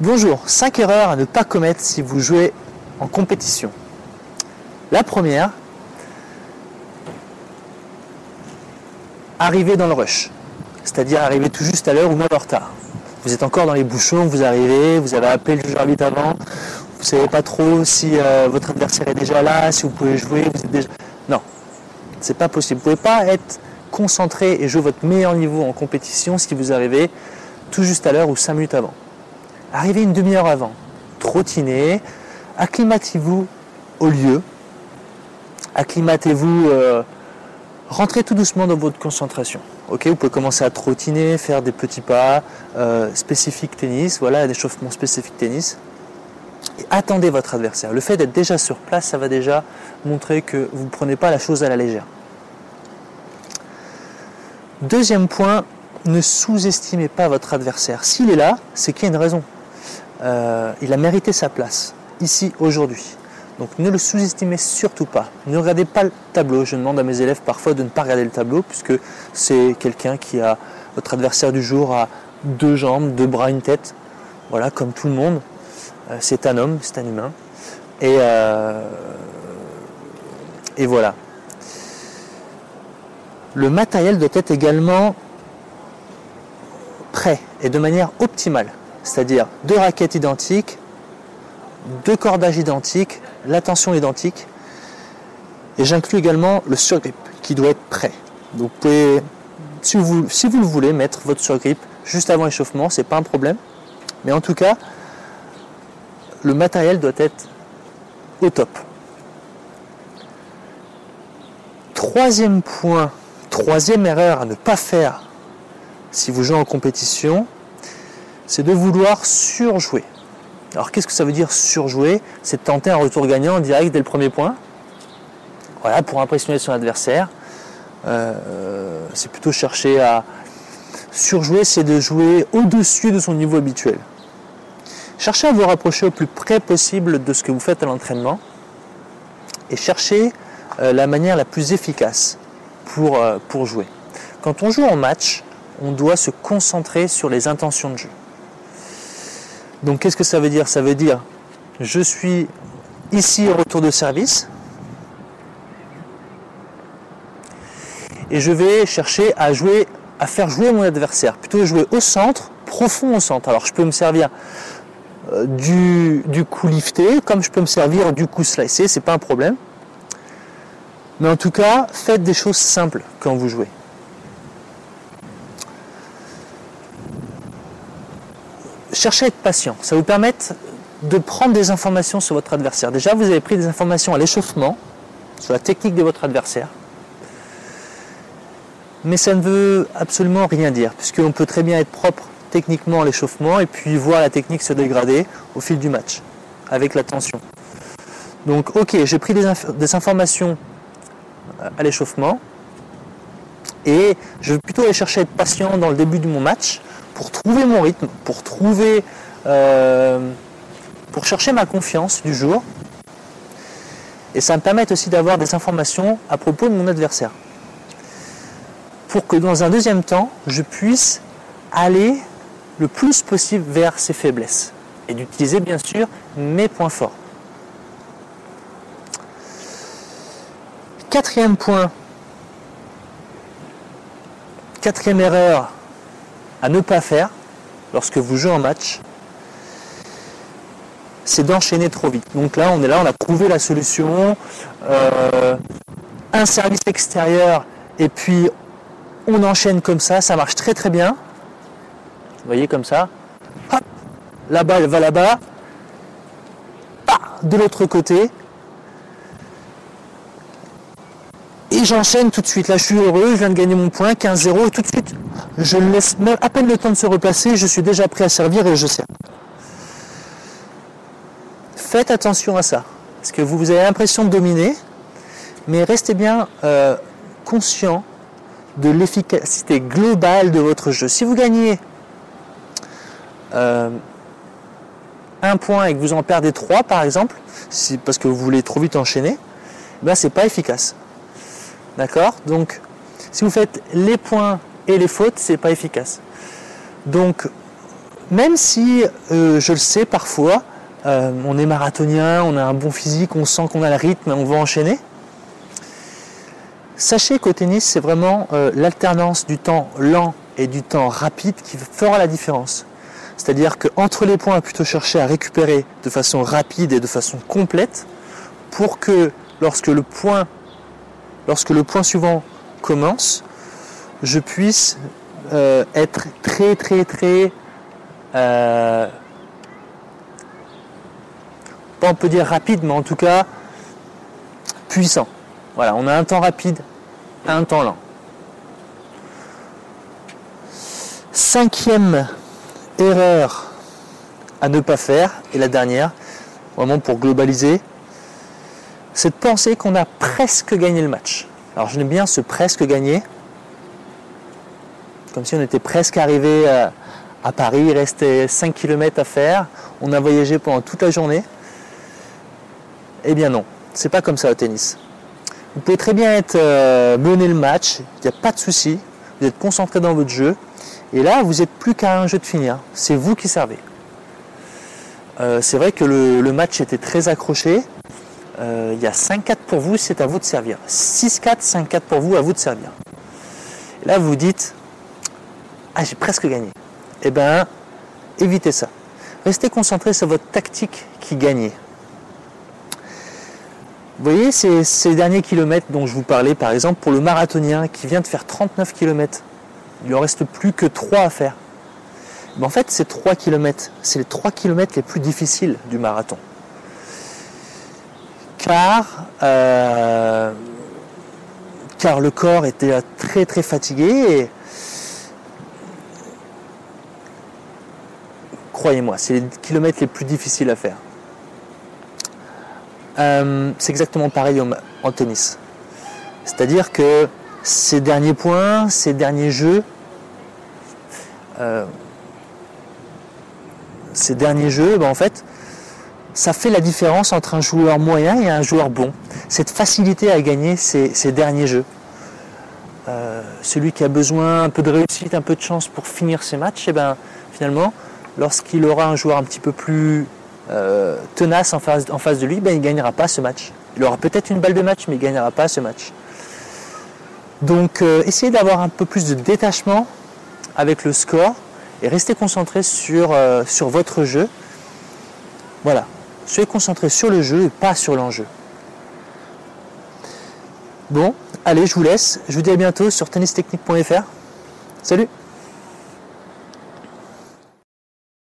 Bonjour, 5 erreurs à ne pas commettre si vous jouez en compétition. La première, arriver dans le rush, c'est-à-dire arriver tout juste à l'heure ou même en retard. Vous êtes encore dans les bouchons, vous arrivez, vous avez appelé le juge arbitre avant, vous ne savez pas trop si votre adversaire est déjà là, si vous pouvez jouer, vous êtes déjà... Non, c'est pas possible. Vous ne pouvez pas être concentré et jouer votre meilleur niveau en compétition si vous arrivez tout juste à l'heure ou 5 minutes avant. Arrivez une demi-heure avant, trottinez, acclimatez-vous au lieu, acclimatez-vous, rentrez tout doucement dans votre concentration. Ok, vous pouvez commencer à trottiner, faire des petits pas spécifiques tennis, voilà, un échauffement spécifique tennis. Et attendez votre adversaire. Le fait d'être déjà sur place, ça va déjà montrer que vous ne prenez pas la chose à la légère. Deuxième point, ne sous-estimez pas votre adversaire. S'il est là, c'est qu'il y a une raison. Il a mérité sa place, ici, aujourd'hui. Donc ne le sous-estimez surtout pas. Ne regardez pas le tableau. Je demande à mes élèves parfois de ne pas regarder le tableau, puisque c'est quelqu'un qui a, votre adversaire du jour a 2 jambes, 2 bras, une tête. Voilà, comme tout le monde. C'est un homme, c'est un humain. Et voilà. Le matériel doit être également prêt et de manière optimale. C'est-à-dire 2 raquettes identiques, 2 cordages identiques, la tension identique. Et j'inclus également le surgrip qui doit être prêt. Donc vous pouvez, si vous le voulez, mettre votre surgrip juste avant l'échauffement, c'est pas un problème. Mais en tout cas, le matériel doit être au top. Troisième point, troisième erreur à ne pas faire si vous jouez en compétition, c'est de vouloir surjouer. Alors qu'est-ce que ça veut dire surjouer? C'est de tenter un retour gagnant en direct dès le premier point. Voilà, pour impressionner son adversaire. C'est plutôt chercher à surjouer, c'est de jouer au-dessus de son niveau habituel. Cherchez à vous rapprocher au plus près possible de ce que vous faites à l'entraînement et cherchez la manière la plus efficace pour jouer. Quand on joue en match, on doit se concentrer sur les intentions de jeu. Donc qu'est-ce que ça veut dire? Ça veut dire je suis ici au retour de service et je vais chercher à faire jouer mon adversaire, plutôt jouer au centre, profond au centre. Alors je peux me servir du coup lifté, comme je peux me servir du coup slicé, c'est pas un problème. Mais en tout cas, faites des choses simples quand vous jouez. Cherchez à être patient, ça vous permet de prendre des informations sur votre adversaire. Déjà, vous avez pris des informations à l'échauffement, sur la technique de votre adversaire. Mais ça ne veut absolument rien dire, puisqu'on peut très bien être propre techniquement à l'échauffement et puis voir la technique se dégrader au fil du match, avec la tension. Donc, ok, j'ai pris des informations à l'échauffement et je vais plutôt aller chercher à être patient dans le début de mon match pour trouver mon rythme, pour chercher ma confiance du jour. Et ça me permet aussi d'avoir des informations à propos de mon adversaire. Pour que dans un deuxième temps, je puisse aller le plus possible vers ses faiblesses. Et d'utiliser bien sûr mes points forts. Quatrième point, quatrième erreur à ne pas faire lorsque vous jouez en match, c'est d'enchaîner trop vite. Donc là, on a trouvé la solution, un service extérieur et puis on enchaîne comme ça marche très très bien. Vous voyez comme ça, hop, la balle va là-bas, de l'autre côté, et j'enchaîne tout de suite. Là, je suis heureux, je viens de gagner mon point, 15-0, et tout de suite, je laisse même à peine le temps de se replacer, je suis déjà prêt à servir et je sers. Faites attention à ça, parce que vous avez l'impression de dominer, mais restez bien conscient de l'efficacité globale de votre jeu. Si vous gagnez 1 point et que vous en perdez 3 par exemple, parce que vous voulez trop vite enchaîner, ben c'est pas efficace. D'accord? Donc si vous faites les points et les fautes, c'est pas efficace. Donc même si, je le sais, parfois, on est marathonien, on a un bon physique, on sent qu'on a le rythme, on va enchaîner. Sachez qu'au tennis, c'est vraiment l'alternance du temps lent et du temps rapide qui fera la différence. C'est-à-dire qu'entre les points, on va plutôt chercher à récupérer de façon rapide et de façon complète pour que lorsque le point suivant commence, je puisse être très pas on peut dire rapide, mais en tout cas puissant. Voilà, on a un temps rapide, un temps lent. 5e erreur à ne pas faire, et la dernière, vraiment pour globaliser, c'est de penser qu'on a presque gagné le match. Alors j'aime bien ce presque gagné, comme si on était presque arrivé à Paris, il restait 5 km à faire, on a voyagé pendant toute la journée. Eh bien non, c'est pas comme ça au tennis. Vous pouvez très bien mener le match, il n'y a pas de souci, vous êtes concentré dans votre jeu, et là vous n'êtes plus qu'à un jeu de finir, c'est vous qui servez. C'est vrai que le match était très accroché, il y a 5-4 pour vous, c'est à vous de servir. 6-4, 5-4 pour vous, à vous de servir. Et là vous vous dites, ah j'ai presque gagné. Eh bien, évitez ça. Restez concentré sur votre tactique qui gagnait. Vous voyez ces derniers kilomètres dont je vous parlais, par exemple, pour le marathonien qui vient de faire 39 km, il ne lui en reste plus que 3 à faire. Mais en fait, ces 3 km, c'est les 3 km les plus difficiles du marathon. Car le corps était très fatigué et croyez-moi, c'est les kilomètres les plus difficiles à faire. C'est exactement pareil en tennis. C'est-à-dire que ces derniers points, ces derniers jeux, en fait, ça fait la différence entre un joueur moyen et un joueur bon. Cette facilité à gagner ces derniers jeux. Celui qui a besoin un peu de réussite, un peu de chance pour finir ses matchs, et ben finalement, lorsqu'il aura un joueur un petit peu plus tenace en face de lui, ben, il ne gagnera pas ce match. Il aura peut-être une balle de match, mais il ne gagnera pas ce match. Donc essayez d'avoir un peu plus de détachement avec le score et restez concentré sur votre jeu. Voilà, soyez concentré sur le jeu et pas sur l'enjeu. Bon, allez, je vous laisse. Je vous dis à bientôt sur tennistechnique.fr. Salut!